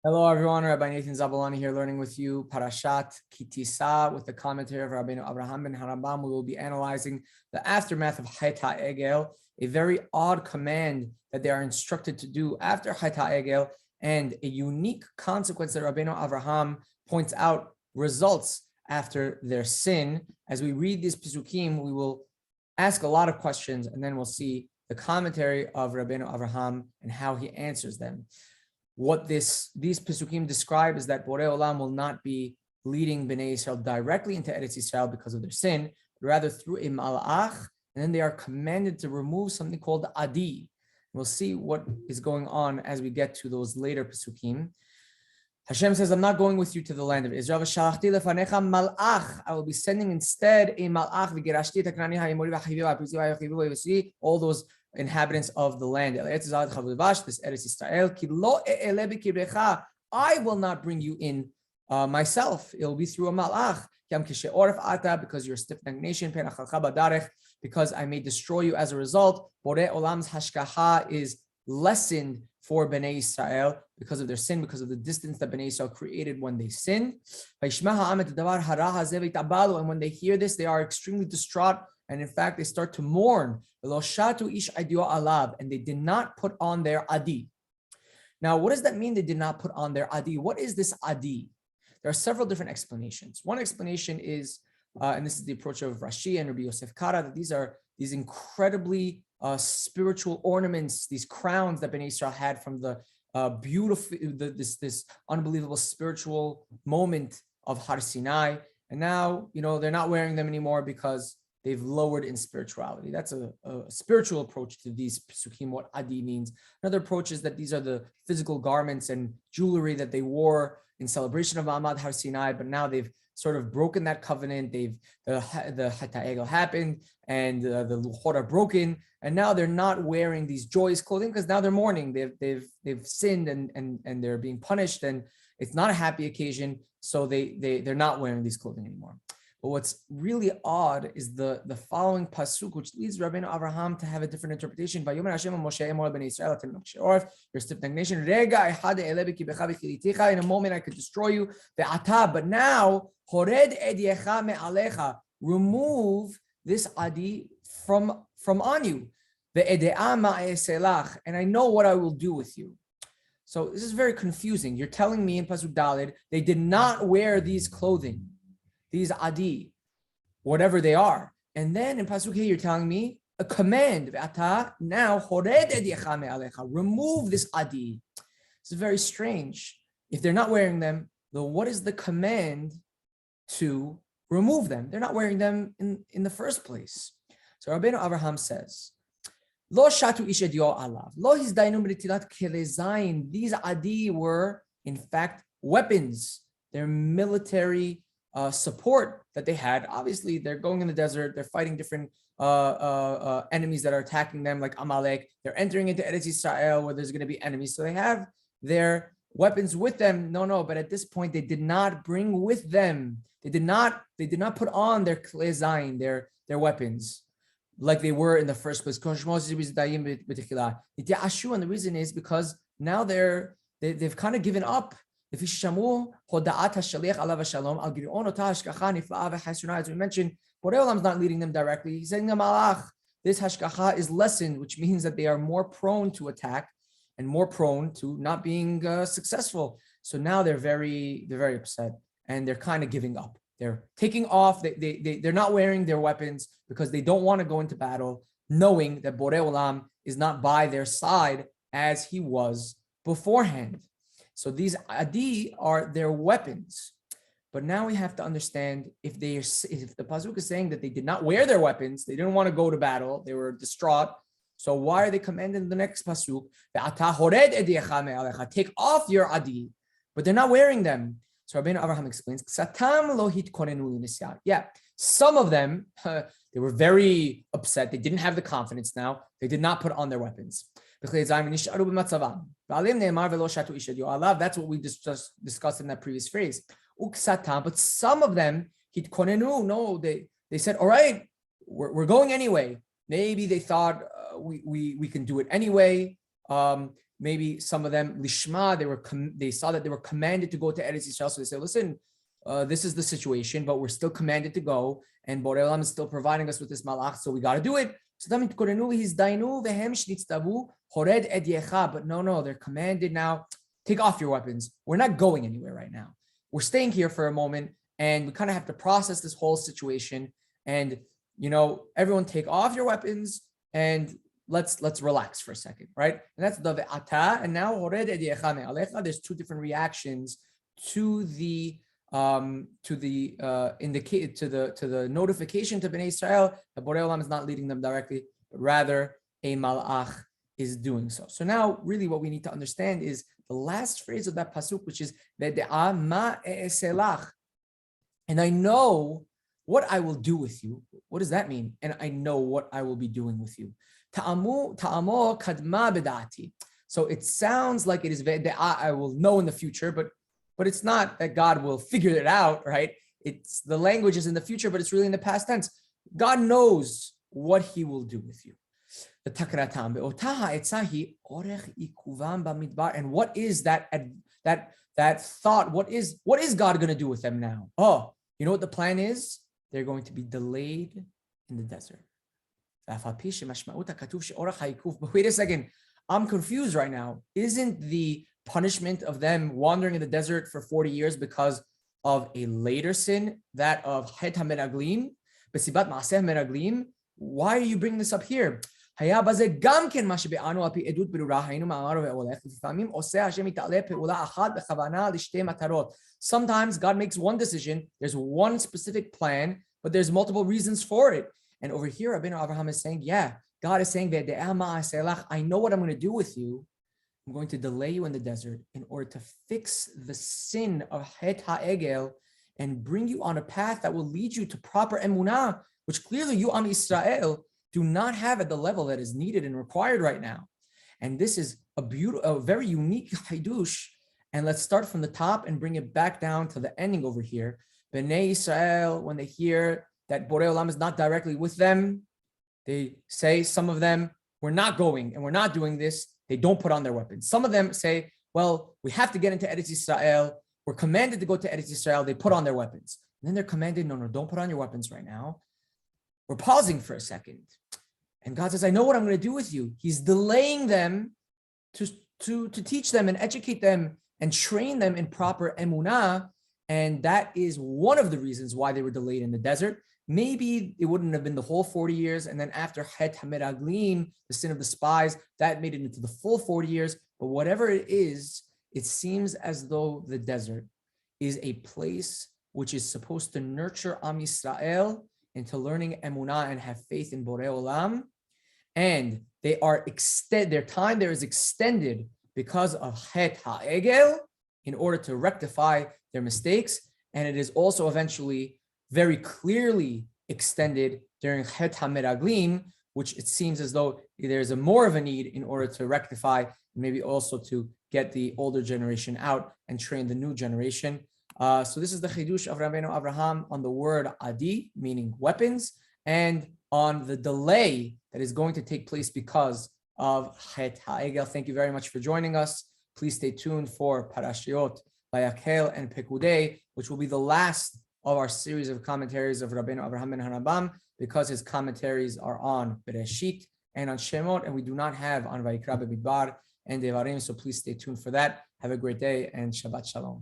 Hello, everyone. Rabbi Nathan Zaboulani here, learning with you Parashat Tisa with the commentary of Rabbenu Abraham and Harambam. We will be analyzing the aftermath of העגל, a very odd command that they are instructed to do after העגל, and a unique consequence that Rabbenu Abraham points out results after their sin. As we read these Pesukim, we will ask a lot of questions, and then we'll see the commentary of Rabbenu Abraham and how he answers them. What these Pesukim describe is that Borei Olam will not be leading Bnei Israel directly into Eretz Israel because of their sin, but rather through a malach, and then they are commanded to remove something called adi. We'll see what is going on as we get to those later Pesukim. Hashem says, I'm not going with you to the land of Israel. I will be sending instead a malach, all those inhabitants of the land. This Eretz Israel. I will not bring you in myself. It will be through a malach. Because you're a stiff-necked nation, because I may destroy you as a result. Borei Olam's hashgacha is lessened for Bnei Israel because of their sin, because of the distance that Bnei Israel created when they sinned. And when they hear this, they are extremely distraught. And in fact, they start to mourn. And they did not put on their adi. Now, what does that mean they did not put on their adi? What is this adi? There are several different explanations. One explanation is, and this is the approach of Rashi and Rabbi Yosef Kara, that these are these incredibly spiritual ornaments, these crowns that Bnei Israel had from the beautiful, this unbelievable spiritual moment of Har Sinai. And now, they're not wearing them anymore because they've lowered in spirituality. That's a spiritual approach to these Pesukim, what adi means. Another approach is that these are the physical garments and jewelry that they wore in celebration of Ma'amad Har Sinai, but now they've sort of broken that covenant. The העגל happened, and the luchot are broken, and now they're not wearing these joyous clothing because now they're mourning. They've sinned and they're being punished, and it's not a happy occasion, so they're not wearing these clothing anymore. But what's really odd is the following pasuk, which leads Rabbenu Abraham to have a different interpretation. Vayomer Hashem Moshe Emor Bnei Israel atem nokshei orf, you're a stiff-necked nation. Rega echad e'ele b'kibecha v'chiliticha. In a moment I could destroy you. Ve'ata, but now hored edyecha me'alecha. Remove this adi from on you. Ve'edea ma'eselach, and I know what I will do with you. So this is very confusing. You're telling me in pasuk Daled they did not wear these clothing, these adi, whatever they are. And then in Pasuk here, you're telling me a command. Now, remove this adi. This is very strange. If they're not wearing them, then what is the command to remove them? They're not wearing them in the first place. So Rabbenu Abraham says, Lo shatu ish edio alav. Lo hizdainu b'netilat kelezayin. These adi were, in fact, weapons. They're military support that they had. Obviously, they're going in the desert. They're fighting different enemies that are attacking them, like Amalek. They're entering into Eretz Israel where there's going to be enemies. So they have their weapons with them. No. But at this point, they did not bring with them. They did not put on their klezayin, their weapons, like they were in the first place. And the reason is because now they've kind of given up. As we mentioned, Borei Olam is not leading them directly. He's saying the malach. This hashgacha is lessened, which means that they are more prone to attack and more prone to not being successful. So now they're very upset and they're kind of giving up. They're taking off. They're not wearing their weapons because they don't want to go into battle, knowing that Borei Olam is not by their side as he was beforehand. So these adi are their weapons. But now we have to understand if the pasuk is saying that they did not wear their weapons, they didn't want to go to battle, they were distraught. So why are they commanded in the next pasuk? Take off your adi, but they're not wearing them. So Rabbenu Abraham explains, yeah, some of them, they were very upset. They didn't have the confidence now. They did not put on their weapons. That's what we just discussed in that previous phrase. But some of them, no, they said, all right, we're going anyway. Maybe they thought we can do it anyway. Maybe some of them lishma, they saw that they were commanded to go to Eretz Yisrael, so they said, listen, this is the situation, but we're still commanded to go, and Borei Olam is still providing us with this malach, so we got to do it. But no, they're commanded now, take off your weapons. We're not going anywhere right now. We're staying here for a moment, and we kind of have to process this whole situation. And, everyone take off your weapons, and let's relax for a second, right? And that's the ve'ata. And now there's two different reactions to the notification to Bnei Israel that Borei Olam is not leading them directly, but rather a malach is doing so. So now, really, what we need to understand is the last phrase of that pasuk, which is ve'de'a ma e'eselach, and I know what I will do with you. What does that mean? And I know what I will be doing with you. Ta'amo kadma bedati. So it sounds like it is ve'de'a, I will know in the future, but it's not that God will figure it out, right? It's the language is in the future, but it's really in the past tense. God knows what He will do with you. The takratam be'otaha etzahi orech ikuvam bamidbar. And what is that thought? What is God going to do with them now? Oh, you know what the plan is? They're going to be delayed in the desert. But wait a second, I'm confused right now. Isn't the punishment of them wandering in the desert for 40 years because of a later sin, that of Het HaMeraglim, Besibat Maaseh Meraglim? Why are you bringing this up here? Sometimes God makes one decision, there's one specific plan, but there's multiple reasons for it. And over here, Rabbenu Avraham is saying, yeah, God is saying, I know what I'm going to do with you. I'm going to delay you in the desert in order to fix the sin of Het HaEgel and bring you on a path that will lead you to proper emunah, which clearly you, Am Israel, do not have at the level that is needed and required right now. And this is a very unique chidush. And let's start from the top and bring it back down to the ending over here. Bnei Israel, when they hear that Borei Olam is not directly with them, they say, some of them, we're not going and we're not doing this. They don't put on their weapons. Some of them say, well, we have to get into Eretz Yisrael. We're commanded to go to Eretz Yisrael. They put on their weapons. And then they're commanded, no, don't put on your weapons right now. We're pausing for a second. And God says, I know what I'm going to do with you. He's delaying them to teach them and educate them and train them in proper emunah. And that is one of the reasons why they were delayed in the desert. Maybe it wouldn't have been the whole 40 years. And then after Het HaMeraglim, the sin of the spies, that made it into the full 40 years. But whatever it is, it seems as though the desert is a place which is supposed to nurture Am Yisrael into learning emunah and have faith in Borei Olam. And their time there is extended because of Het HaEgel in order to rectify their mistakes. And it is also eventually very clearly extended during Het HaMeraglim, which it seems as though there's more of a need in order to rectify, maybe also to get the older generation out and train the new generation. So this is the chidush of Rabbeinu Avraham on the word adi, meaning weapons, and on the delay that is going to take place because of Het HaEgel. Thank you very much for joining us. Please stay tuned for Parashiot, Vayakhel, and Pekudei, which will be the last of our series of commentaries of Rabbeinu Avraham and Harambam, because his commentaries are on Bereshit and on Shemot, and we do not have on Vayikra B'Midbar and Devarim, so please stay tuned for that. Have a great day and Shabbat Shalom.